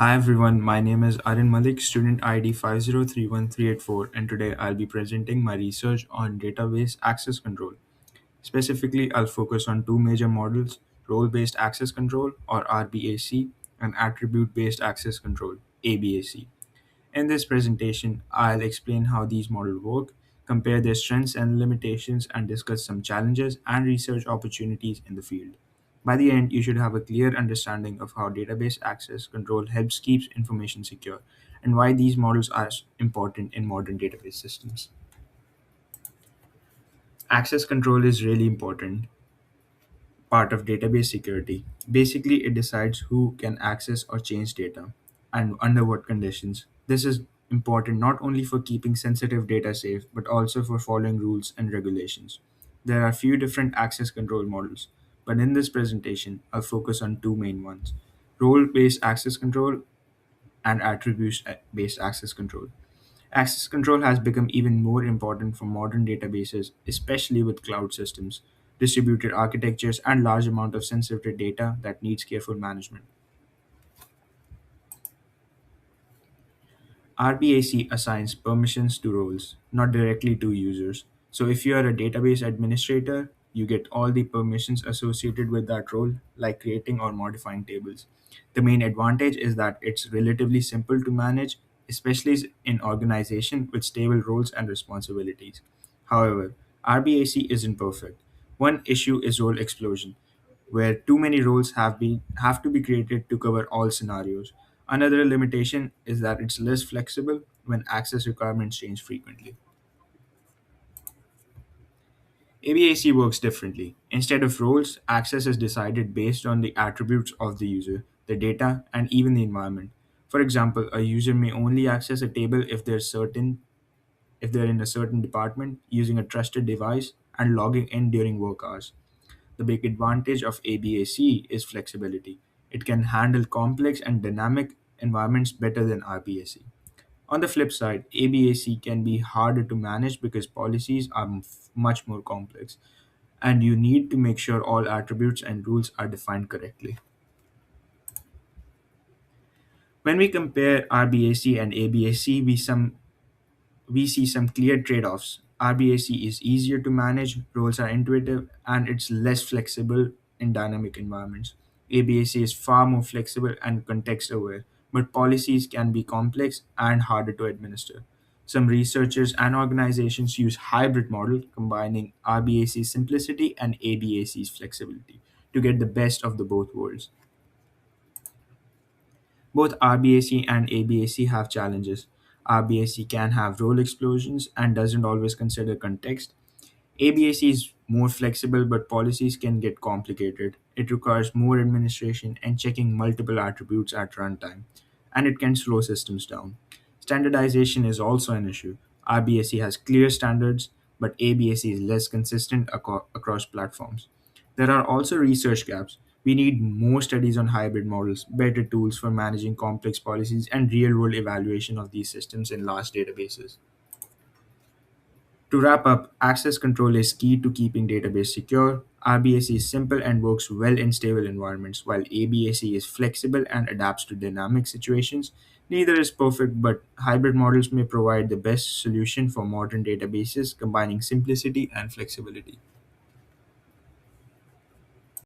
Hi everyone, my name is Arin Malik, student ID 5031384, and today I'll be presenting my research on database access control. Specifically, I'll focus on two major models: role based access control or RBAC and attribute based access control ABAC. In this presentation, I'll explain how these models work, compare their strengths and limitations, and discuss some challenges and research opportunities in the field. By the end, you should have a clear understanding of how database access control helps keep information secure and why these models are important in modern database systems. Access control is really important part of database security. Basically, it decides who can access or change data and under what conditions. This is important not only for keeping sensitive data safe, but also for following rules and regulations. There are a few different access control models, but in this presentation, I'll focus on two main ones: role based access control and attribute based access control. Access control has become even more important for modern databases, especially with cloud systems, distributed architectures, and large amount of sensitive data that needs careful management. RBAC assigns permissions to roles, not directly to users. So if you are a database administrator, you get all the permissions associated with that role, like creating or modifying tables. The main advantage is that it's relatively simple to manage, especially in organization with stable roles and responsibilities. However, RBAC isn't perfect. One issue is role explosion, where too many roles have to be created to cover all scenarios. Another limitation is that it's less flexible when access requirements change frequently. ABAC works differently. Instead of roles, access is decided based on the attributes of the user, the data, and even the environment. For example, a user may only access a table if they're in a certain department, using a trusted device, and logging in during work hours. The big advantage of ABAC is flexibility. It can handle complex and dynamic environments better than RBAC. On the flip side, ABAC can be harder to manage because policies are much more complex, and you need to make sure all attributes and rules are defined correctly. When we compare RBAC and ABAC, we see some clear trade offs. RBAC is easier to manage, roles are intuitive, and it's less flexible in dynamic environments. ABAC is far more flexible and context aware, but policies can be complex and harder to administer. Some researchers and organizations use hybrid model combining RBAC's simplicity and ABAC's flexibility to get the best of the both worlds. Both RBAC and ABAC have challenges. RBAC can have role explosions and doesn't always consider context. ABAC is more flexible, but policies can get complicated. It requires more administration and checking multiple attributes at runtime, and it can slow systems down. Standardization is also an issue. RBAC has clear standards, but ABAC is less consistent across platforms. There are also research gaps. We need more studies on hybrid models, better tools for managing complex policies, and real world evaluation of these systems in large databases. To wrap up, access control is key to keeping database secure. RBAC is simple and works well in stable environments, while ABAC is flexible and adapts to dynamic situations. Neither is perfect, but hybrid models may provide the best solution for modern databases, combining simplicity and flexibility.